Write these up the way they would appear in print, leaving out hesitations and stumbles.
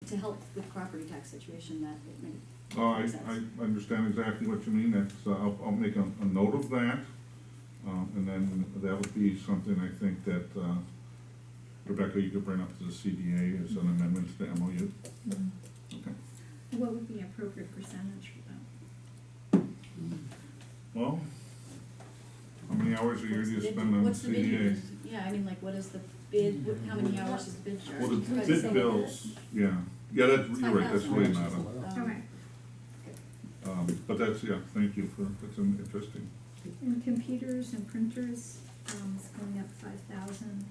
to help with property tax situation, that it may I make sense. understand exactly what you mean, that's, I'll make a note of that, and then that would be something I think that, Rebecca, you could bring up to the CDA as an amendment to the MOU. Okay. What would be appropriate percentage for that? Well, how many hours a year do you spend on the What's the bid CDA? years? Yeah, I mean, like, what is the bid, how many hours is the bid charge? Well, the Try to bid say bills, yeah, you're right, that's really not a, Okay. but that's, yeah, thank you for, that's interesting. And computers and printers, is going up 5,000.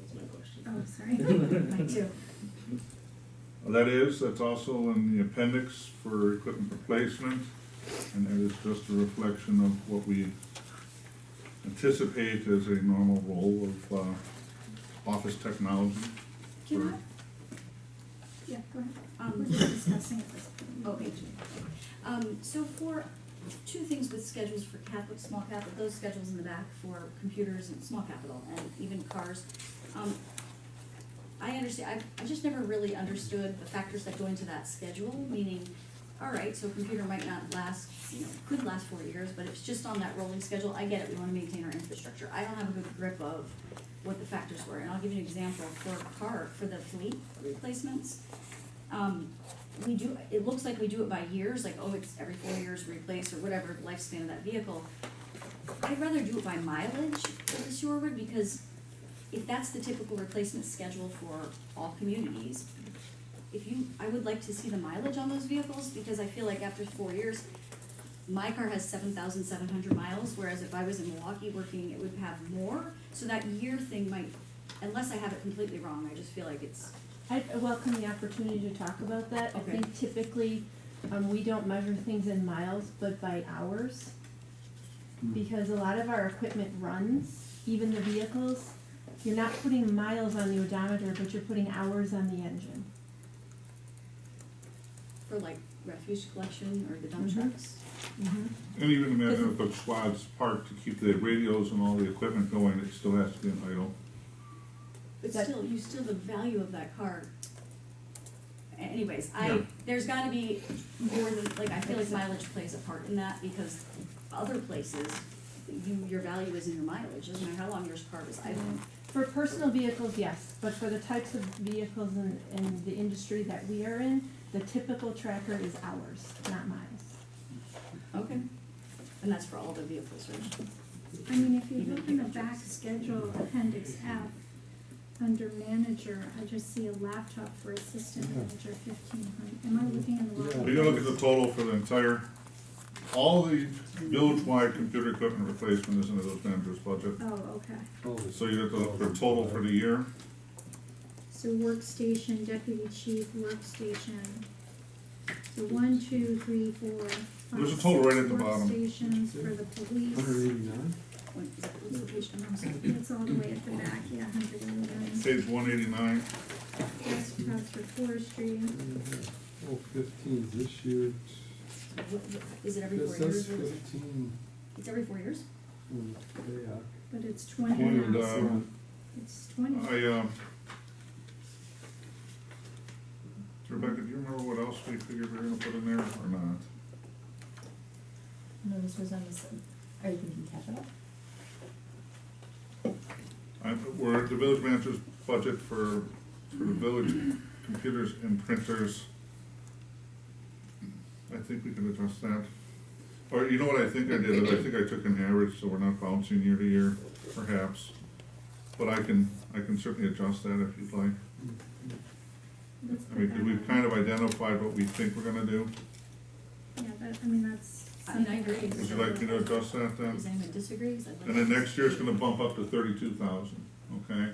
That's my question. Oh, sorry. Mine too. That's also in the appendix for equipment replacement, and that is just a reflection of what we anticipate as a normal role of, office technology. Can for- Yeah, go ahead. Um, We're just discussing it this point. Okay. So for two things with schedules for capital, small capital, those schedules in the back for computers and small capital and even cars. I understand, I just never really understood the factors that go into that schedule, meaning, all right, so a computer might not last, could last 4 years, but it's just on that rolling schedule. I get it, we wanna maintain our infrastructure. I don't have a good grip of what the factors were, and I'll give you an example for for the fleet replacements. We do, it looks like we do it by years, like, oh, it's every 4 years replace or whatever lifespan of that vehicle. I'd rather do it by mileage for the Shorewood, because if that's the typical replacement schedule for all communities, I would like to see the mileage on those vehicles, because I feel like after 4 years, my car has 7,700 miles, whereas if I was in Milwaukee working, it would have more. So that year thing might, unless I have it completely wrong, I just feel like it's, I welcome the opportunity to talk about that. Okay. I think typically, we don't measure things in miles, but by hours. Because a lot of our equipment runs, even the vehicles, you're not putting miles on the odometer, but you're putting hours on the engine. for like refuse collection or the dump Mhm. trucks. Mm-hmm. And even imagine if a squad's parked to keep the radios and all the equipment going, it still has to be an idle. But That- still, the value of that car. Anyways, Yeah. there's gotta be more than, like, I feel like mileage plays a part in that, because other places, your value is in your mileage, doesn't matter how long your car was idle. For personal vehicles, yes, but for the types of vehicles in the industry that we are in, the typical tracker is hours, not miles. Okay. And that's for all the vehicles, right? I mean, if you look in the back schedule, appendix F, under manager, I just see a laptop for assistant manager, 1,500. Am I looking in the wrong? We're gonna look at the total for the entire, all the village-wide computer equipment replacement is in the village manager's budget. Oh, okay. So you have to look for total for the year. So workstation, deputy chief, workstation. So 1, 2, 3, 4, 5, There's a total right at the 6 bottom. workstations for the police. 189? What's the page number? I'm sorry. It's all the way at the back, yeah, 189. Page 189. Desktops for forestry. Oh, 15 this year. Is it every This 4 years? says 15. It's every 4 years? Yeah. But it's 20 And, now. It's 20. Rebecca, do you remember what else we figured we were gonna put in there or not? No, this was on the, are you thinking capital? We're at the village manager's budget for the village computers and printers. I think we can address that. Or you know what I think I did, I think I took an average, so we're not bouncing year to year, perhaps. But I can certainly adjust that if you'd like. Let's I mean, put 'cause that we've on. kind of identified what we think we're gonna do. Yeah, that's. I mean, I agree. Would you like me to adjust that then? Does anyone disagree? 'Cause I'd like And then to- next year it's gonna bump up to 32,000, okay?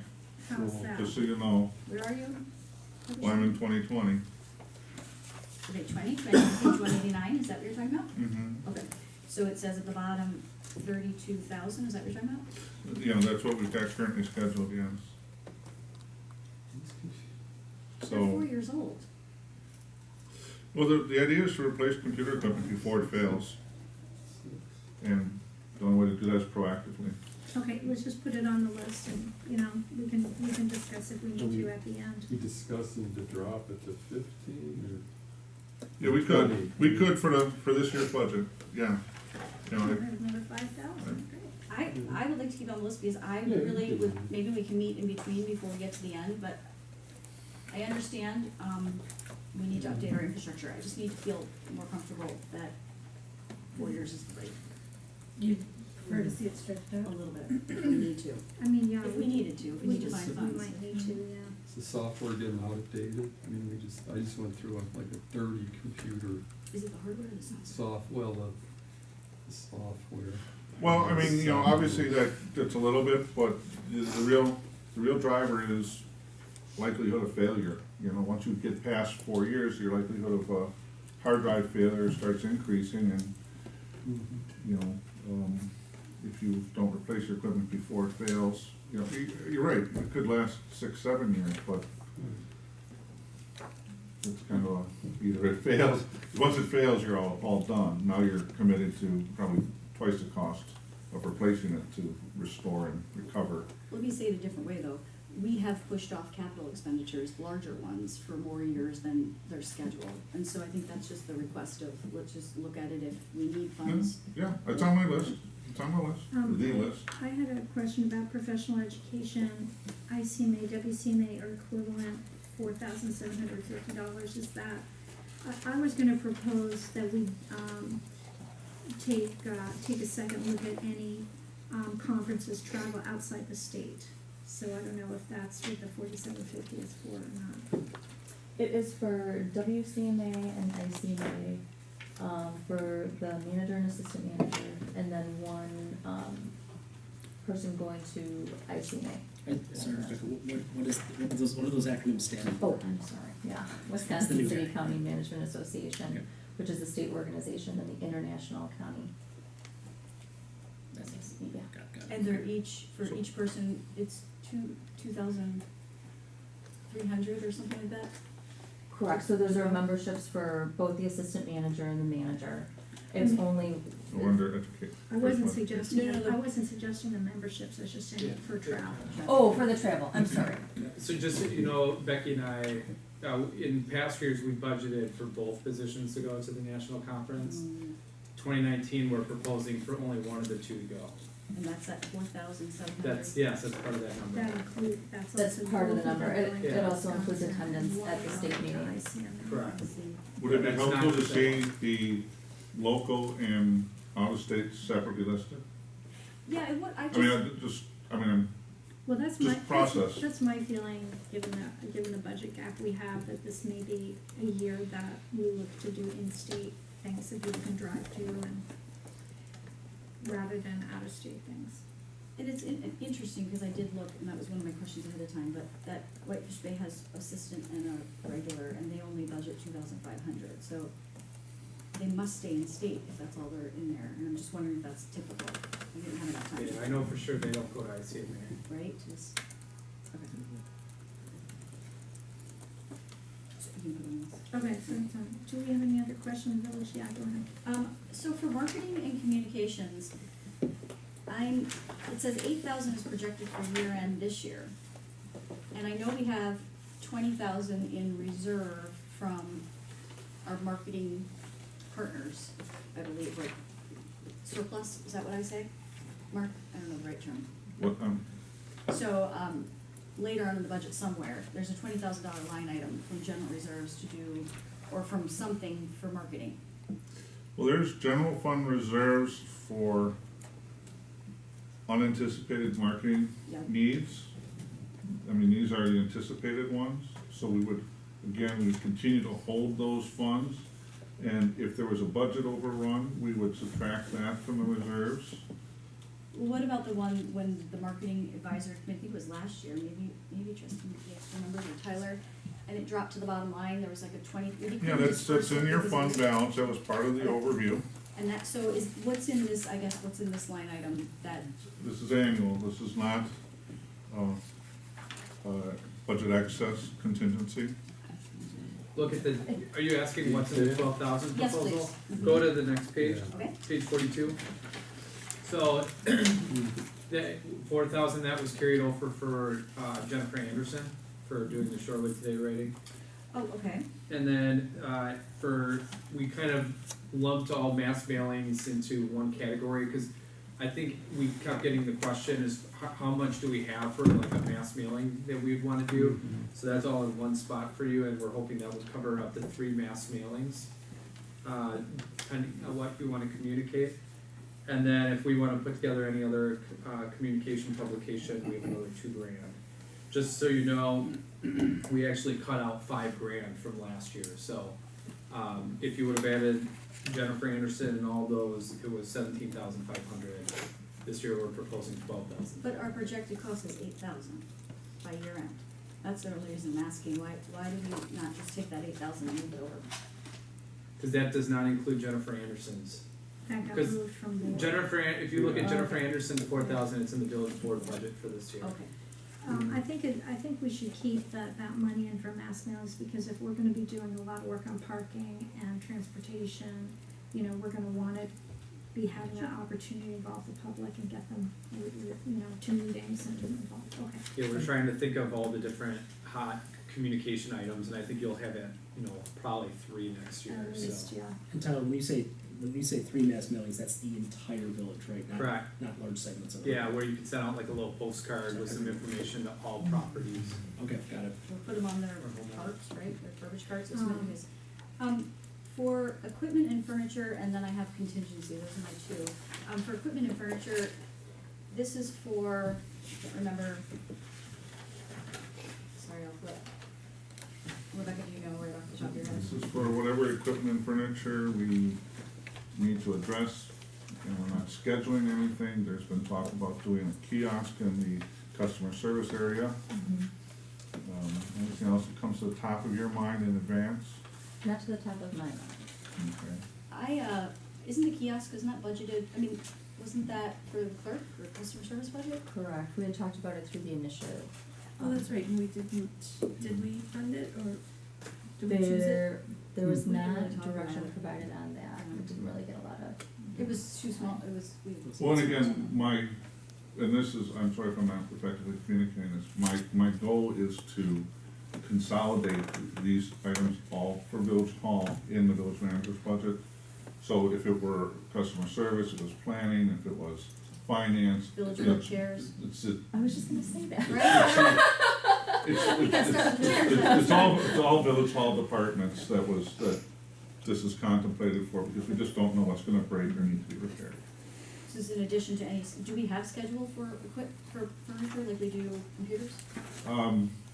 How's that? Just so you know, Where are you? well, I'm in 2020. Okay, page 189, is that what you're talking about? Mm-hmm. Okay, so it says at the bottom, 32,000, is that what you're talking about? Yeah, that's what we've got currently scheduled, yes. They're So, 4 years old. well, the idea is to replace computer equipment before it fails. And the only way to do that is proactively. Okay, let's just put it on the list and, you know, we can discuss if we need to at the end. We discussing to drop it to 15 Yeah, we could for this year's budget, yeah. You know, Another 5,000, great. I would like to keep it on the list because I Yeah, you really can. would, maybe we can meet in between before we get to the end, but I understand, we need to update our infrastructure. I just need to feel more comfortable that 4 years is the right, You prefer to see it stretched a out? little bit, if we need to. I mean, yeah. If we needed to, if we need to find We funds. might need to, yeah. Is the software getting outdated? I mean, I just went through like a 30 computer Is it the hardware or the software? the software. well, I mean, you know, obviously that's a little bit, but the real driver is likelihood of failure. You know, once you get past 4 years, your likelihood of hard drive failure starts increasing, and you know, if you don't replace your equipment before it fails, you know, you're right, it could last 6, 7 years, but it's kind of either it fails, once it fails, you're all done. Now you're committed to probably twice the cost of replacing it to restore and recover. Let me say it a different way, though. We have pushed off capital expenditures, larger ones, for more years than they're scheduled. And so I think that's just the request of, let's just look at it if we need funds. Yeah, it's on my list, it's on my list, the list. I had a question about professional education. ICMA, WCMA are equivalent $4,750. Is that, I was gonna propose that we, take a second look at any, conferences travel outside the state. So I don't know if that's what the $4,750 is for or not. It is for WCMA and ICMA, for the manager and assistant manager, and then one, person going to ICMA. Sorry, Rebecca, what do those acronyms stand for? Oh, I'm sorry, yeah, Wisconsin City County Management Association, which is a state organization, and the International County. Yeah. Got it. And they're each, for each person, it's 2,300 or something like that? Correct, so those are memberships for both the assistant manager and the manager. It's only, No wonder educate. I wasn't No, suggesting, no, no. I wasn't suggesting the memberships, I was just saying for travel. oh, for the travel, I'm sorry. So just so you know, Becky and I, in past years, we budgeted for both positions to go to the national conference. 2019, we're proposing for only one of the two to go. And that's at 4,700. That's part of that number. That include, that's That's also. part of the both number. them going It to also includes Wisconsin attendance and at the one state going to meeting. ICMA. Correct. Would it be That's helpful not to the see same. the local and out-of-state separately listed? Yeah, and what I I'm Well, that's Just my, process. that's my feeling, given the budget gap we have, that this may be a year that we look to do in-state things that people can drive to and rather than out-of-state things. And it's interesting, because I did look, and that was one of my questions ahead of time, but that Whitefish Bay has assistant and a regular, and they only budget 2,500, so they must stay in state if that's all they're in there, and I'm just wondering if that's typical. I didn't have enough time. Yeah, I know for sure they don't go to ICMA. Right, just, okay. So you can put on this. Okay, so, do we have any other questions, Village? Yeah, go ahead. So for marketing and communications, it says 8,000 is projected for year end this year. And I know we have 20,000 in reserve from our marketing partners, I believe, like surplus, is that what I say? Mark, I don't know the right term. What, So, later on in the budget somewhere, there's a $20,000 line item from general reserves to do, or from something for marketing. well, there's general fund reserves for unanticipated marketing Yeah. needs. I mean, these are the anticipated ones, so we would continue to hold those funds. And if there was a budget overrun, we would subtract that from the reserves. What about the one when the marketing advisor, I think it was last year, maybe Tristan, the extra numbers, or Tyler, and it dropped to the bottom line, there was like a 20, we Yeah, couldn't that's disperse it in your because it fund was- balance, that was part of the overview. And that, so is, what's in this, I guess, what's in this line item that, This is annual, this is not, budget excess contingency. Look at the, are you asking what's in the 12,000 Yes, proposal? please. Go to the next page, okay? page 42. So, That 4,000, that was carried over for Jennifer Anderson for doing the Shorewood Today rating. Oh, okay. And then we kind of lumped all mass mailings into one category, because I think we kept getting the question is how much do we have for like a mass mailing that we'd wanna do? So that's all in one spot for you, and we're hoping that would cover up to 3 mass mailings, depending on what you wanna communicate. And then if we wanna put together any other communication publication, we have another $2,000. Just so you know, we actually cut out $5,000 from last year, so, if you would have added Jennifer Anderson and all those, it was 17,500. This year, we're proposing 12,000. But our projected cost is 8,000 by year end. That's the only reason I'm asking, why do we not just take that 8,000 and move it over? Cause that does not include Jennifer Anderson's. That got 'Cause moved from the. Jennifer, if you look at Jennifer Okay. Anderson, the 4,000, it's in the village board budget for this year. Okay, I think we should keep that money in for mass mailings, because if we're gonna be doing a lot of work on parking and transportation, you know, we're gonna wanna be having an opportunity to involve the public and get them, you know, to meetings and involved, okay. Yeah, we're trying to think of all the different hot communication items, and I think you'll have it, probably 3 next year, At so. least, yeah. And Tyler, when you say 3 mass mailings, that's the entire village, right? Correct. Not large segments of it. Yeah, where you can send out like a little postcard with some information to all properties. Okay, got it. we'll put them on their carts, right, their garbage carts, that's what it is. For equipment and furniture, and then I have contingency, those are my 2. For equipment and furniture, this is for, I can't remember. Sorry, I'll flip. Rebecca, do you know right off the top of your head? This is for whatever equipment and furniture we need to address. And we're not scheduling anything. There's been talk about doing a kiosk in the customer service area. Anything else that comes to the top of your mind in advance? Not to the top of my mind. Okay. Isn't the kiosk, isn't that budgeted, wasn't that for the clerk, or customer service budget? Correct, we had talked about it through the initiative. Oh, that's right, and we didn't, did we fund it, or did we choose it? There was We didn't not really talk direction about it. provided on that, we didn't really get a lot of. It was too small, it was, Well, and again, and this is, I'm sorry if I'm not effectively communicating this, my goal is to consolidate these items all for Village Hall in the village manager's budget. So if it were customer service, if it was planning, if it was finance. village you know, board chairs. I was just gonna say that. Right? It's, gotta start with the chairs. it's all Village Hall departments that this is contemplated for, because we just don't know what's gonna break or need to be repaired. This is in addition to any, do we have schedule for furniture like we do computers?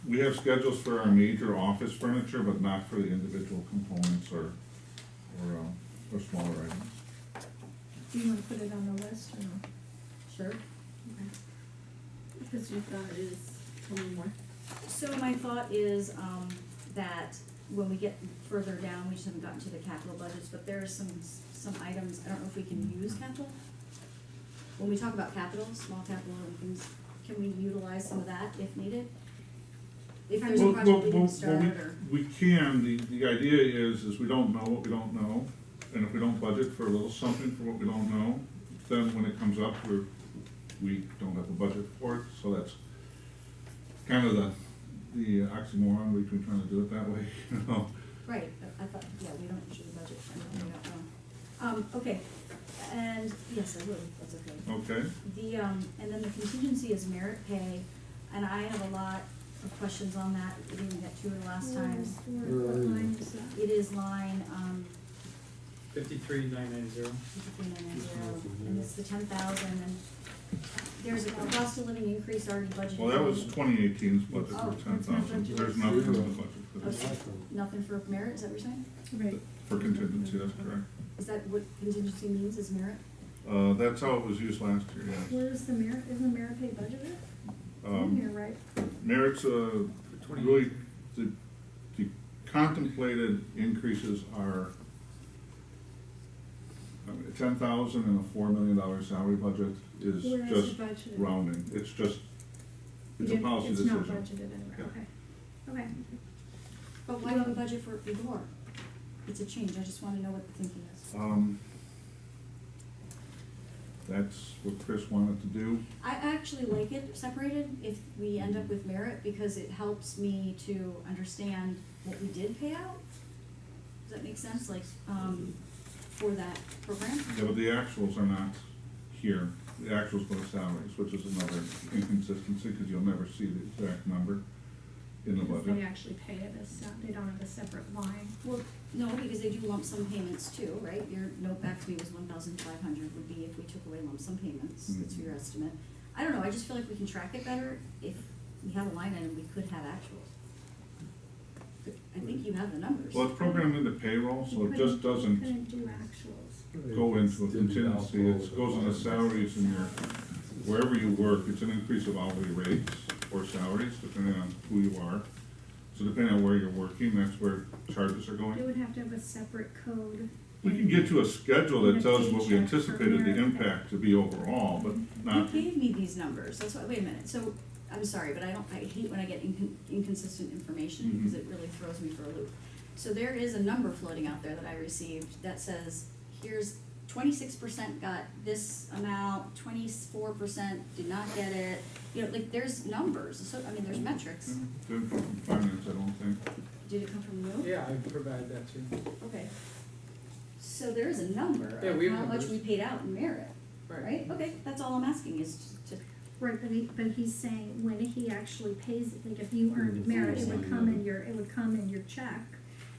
We have schedules for our major office furniture, but not for the individual components or smaller items. Do you wanna put it on the list or no? Sure. Because you thought it is a little more. So my thought is, that when we get further down, we just haven't gotten to the capital budgets, but there are some items, I don't know if we can use capital. When we talk about capital, small capital and things, can we utilize some of that if needed? If there's a project we didn't start or, We can, the idea is we don't know what we don't know, and if we don't budget for a little something for what we don't know, then when it comes up, we don't have a budget for it, so that's kind of the oxymoron between trying to do it that way, you know? right, I thought, yeah, we don't usually budget for anything we don't know. Okay, and, yes, I will, that's okay. Okay, And then the contingency is merit pay, and I have a lot of questions on that, we didn't get to it last time. What line is that? It is line, 53,990. 53,990, and it's the 10,000, and there's a cost of living increase already budgeted. well, that was 2018's budget Oh, for that's 10,000, not there's nothing in the budget for this, Okay, nothing for merit, is that what you're saying? Right. for contingency, that's correct. Is that what contingency means, is merit? That's how it was used last year, yes. Where is the merit, isn't the merit pay budgeted? It's in here, right? Merit's, For 20 really, the contemplated increases are 10,000 and a $4 million salary budget is Where is just it budgeted? rounding, it's just, You it's a didn't- policy It's decision. not budgeted anywhere, Yeah. okay, okay. But why don't we budget for it more? It's a change, I just wanna know what the thinking is. that's what Chris wanted to do. I actually like it separated if we end up with merit, because it helps me to understand what we did pay out. Does that make sense, like, for that program? Yeah, but the actuals are not here. The actuals go to salaries, which is another inconsistency, because you'll never see the exact number in the Because budget. they actually pay it as, they don't have a separate line. Well, no, because they do lump sum payments too, right? Your note back to me was 1,500 would be if we took away lump sum payments, that's your estimate. I don't know, I just feel like we can track it better if we have a line item, we could have actuals. I think you have the numbers. Well, it's programmed into payroll, so it just doesn't Couldn't do actuals. go into a contingency. It goes into salaries in your, wherever you work, it's an increase of hourly rates or salaries, depending on who you are. So depending on where you're working, that's where charges are They going. would have to have a separate code. We can get you a schedule that and a tells you what we paycheck for anticipated the merit. impact to be overall, but not, You gave me these numbers, that's why, wait a minute, so, I'm sorry, but I hate when I get inconsistent information, because it really throws me for a loop. So there is a number floating out there that I received that says, here's 26% got this amount, 24% did not get it. You know, like, there's numbers, so, I mean, there's metrics. didn't come from finance, I don't think. Did it come from you? Yeah, I provide that too. Okay. So there is a number Yeah, of we have how much numbers. we paid out in merit, right? Okay, that's all I'm asking is to, Right, but he's saying when he actually pays it, like if you earned merit, it would come in your check.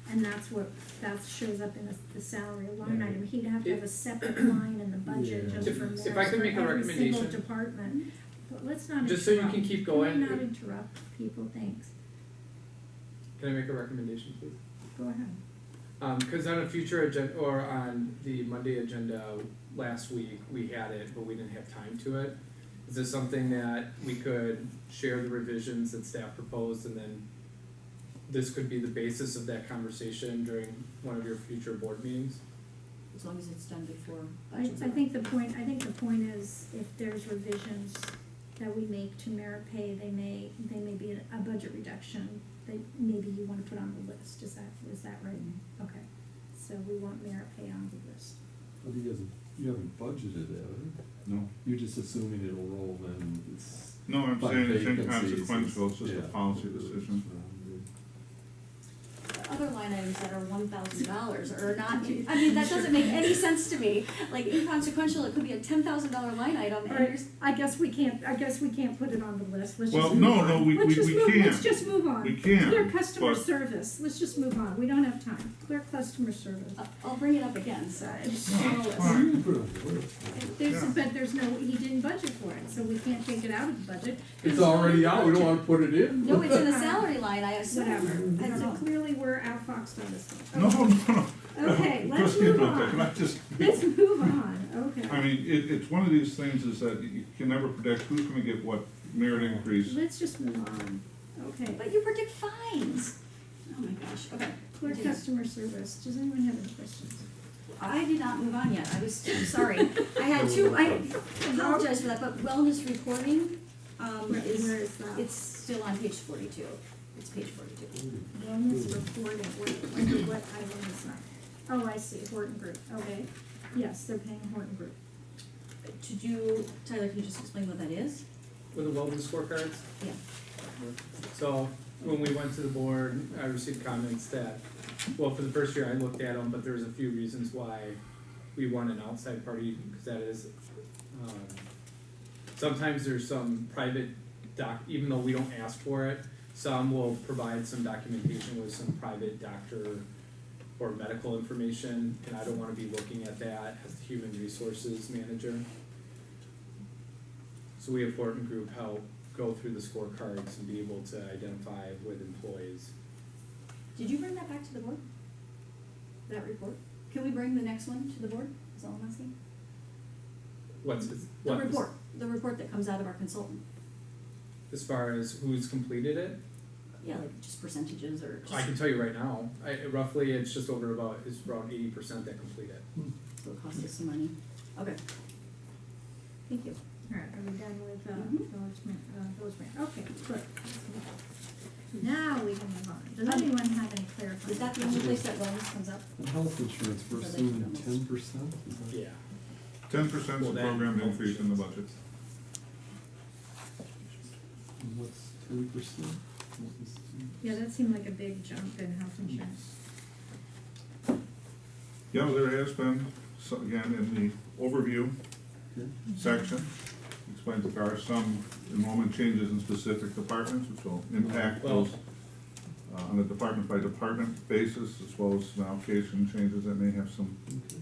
And that's what, that shows up in the salary line Yeah. item. He'd have to have a separate line in the budget Yeah. just If- for if merit I could for make a every single recommendation. department. But let's not interrupt. Just so you can keep going. Can we not interrupt people, thanks. Can I make a recommendation, please? Go ahead. Cause on a future agenda, or on the Monday agenda last week, we had it, but we didn't have time to it. Is this something that we could share the revisions that staff proposed, and then this could be the basis of that conversation during one of your future board meetings? as long as it's done before I budget's over. think the point is if there's revisions that we make to merit pay, they may be a budget reduction that maybe you wanna put on the list. Is that right? Okay. So we want merit pay on the list. But you haven't budgeted it, have you? No. You're just assuming it'll roll and it's. No, I'm by saying it's vacancies, inconsequential, it's just a yeah. policy decision. Other line items that are $1,000 are not, I mean, that doesn't make any sense to me. Like inconsequential, it could be a $10,000 line item, and Alright, you're, I guess we can't put it on the list. Let's Well, just move no, on. no, we Let's can't. just move on. We can, Clear customer but- service, let's just move on. We don't have time. Clear customer service. I'll bring it up again, so it's No, on the list. fine. Put it on the list. There's, Yeah. but there's no, he didn't budget for it, so we can't take it out of the budget. It's already out, we don't wanna put it in. No, it's in the salary line, I assume. Whatever. I don't So know. clearly we're outfoxed on this one. No, no. Okay, let's Trustee move Dr. on. Can I just? Let's move on, okay. I mean, it's one of these things is that you can never predict who's gonna get what merit increase. Let's just move on. Okay. But you predict fines. Oh my gosh, okay. Clear continue. customer service. Does anyone have any questions? I did not move on yet, I'm sorry. I had two, I apologize for that, but wellness reporting, Where is that? it's still on page 42. It's page 42. Wellness reporting, what item is that? Oh, I see, Horton Group, okay. Yes, they're paying Horton Group. To do, Tyler, can you just explain what that is? With the wellness scorecards? Yeah. So, when we went to the board, I received comments that, well, for the first year I looked at them, but there's a few reasons why we want an outside party, because that is, sometimes there's some private even though we don't ask for it, some will provide some documentation with some private doctor or medical information, and I don't wanna be looking at that as the human resources manager. So we have Horton Group help go through the scorecards and be able to identify with employees. Did you bring that back to the board? That report? Can we bring the next one to the board? Is all I'm asking? The report that comes out of our consultant. As far as who's completed it, Yeah, like just percentages or just. I can tell you right now, roughly it's just over it's around 80% that complete it. So it costs us some money. Okay. Thank you. All right, are we done with, Mhm. village man? Okay, good. Now we can move on. Does anyone have any clarifying? Is that the only place that wellness comes up? And health insurance, we're So they assuming don't miss. 10%? Yeah. 10% is Well, the then program health increase in the insurance. budget. And what's 10%? Yeah, that seemed like a big jump in health insurance. Yeah, there has been, so again, in the overview section, explains that there are some enrollment changes in specific departments, which will impact Well- those on a department-by-department basis, as well as some allocation changes that may have some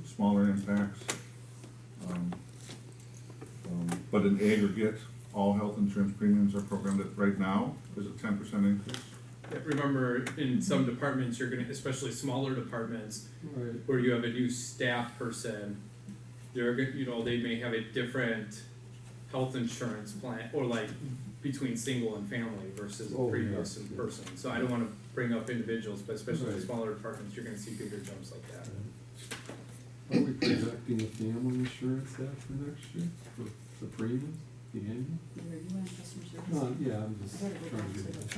smaller impacts. But in aggregate, all health insurance premiums are programmed at, right now, is a 10% increase. Yeah, remember, in some departments, you're gonna, especially smaller departments, Right. where you have a new staff person, they're you know, they may have a different health insurance plan, or like between single and family versus Oh, previous yeah, in yeah. person. So I don't wanna bring up individuals, but especially in Right. smaller departments, you're gonna see bigger jumps like that. Are we projecting the family insurance that for next year, for the premiums, the annual? No, yeah, I'm just trying to get it.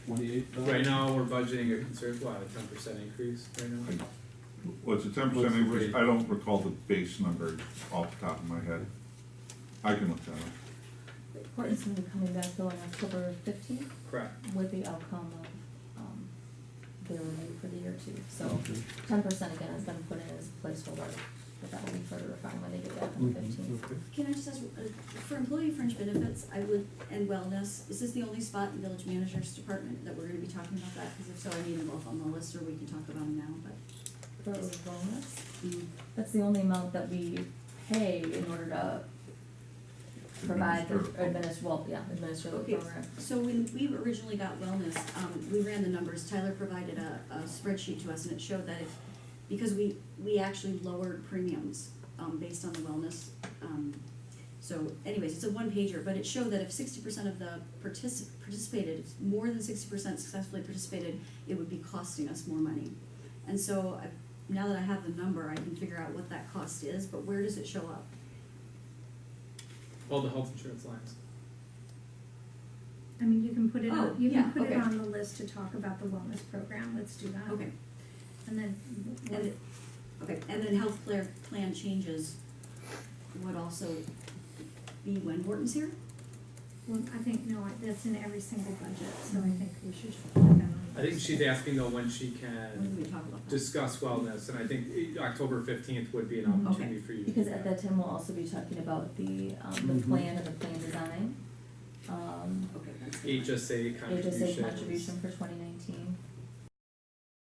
28,000? Right now, we're budgeting a conservative, what, a 10% increase right now? Well, it's a 10% What's the increase, rate? I don't recall the base number off the top of my head. I can look that up. Courtney's gonna be coming back though on October 15th Correct. with the outcome of, their review for the year too. So Okay. 10% again has been put in as a placeholder, but that will be further refined when they get back on the 15th. Okay. Can I just ask, for employee fringe benefits, I would, and wellness, is this the only spot in village manager's department that we're gonna be talking about that? Because if so, I need them both on the list, or we can talk about them now, but. For wellness, mm. that's the only amount that we pay in order to provide the administer the Okay, program. so when we originally got wellness, we ran the numbers, Tyler provided a spreadsheet to us, and it showed that if, because we actually lowered premiums, based on the wellness, so anyways, it's a one pager, but it showed that if 60% of the participated, if more than 60% successfully participated, it would be costing us more money. And so, now that I have the number, I can figure out what that cost is, but where does it show up? All the health insurance lines. I mean, you can put it Oh, on, you yeah, can put it okay. on the list to talk about the wellness program, let's do that. Okay, And then, and it, okay, and then health plan changes would also be when Wharton's here? well, I think, no, that's in every single budget, so I think we should just put that on. the I think list. she's asking though when she When can do we talk about that? discuss wellness, and I think October 15th would be an Mhm. opportunity for you to do Because at that. that time, we'll also be talking about the Mhm. plan and the plan design. Okay, that's the one. HSA contributions. HSA contribution for 2019.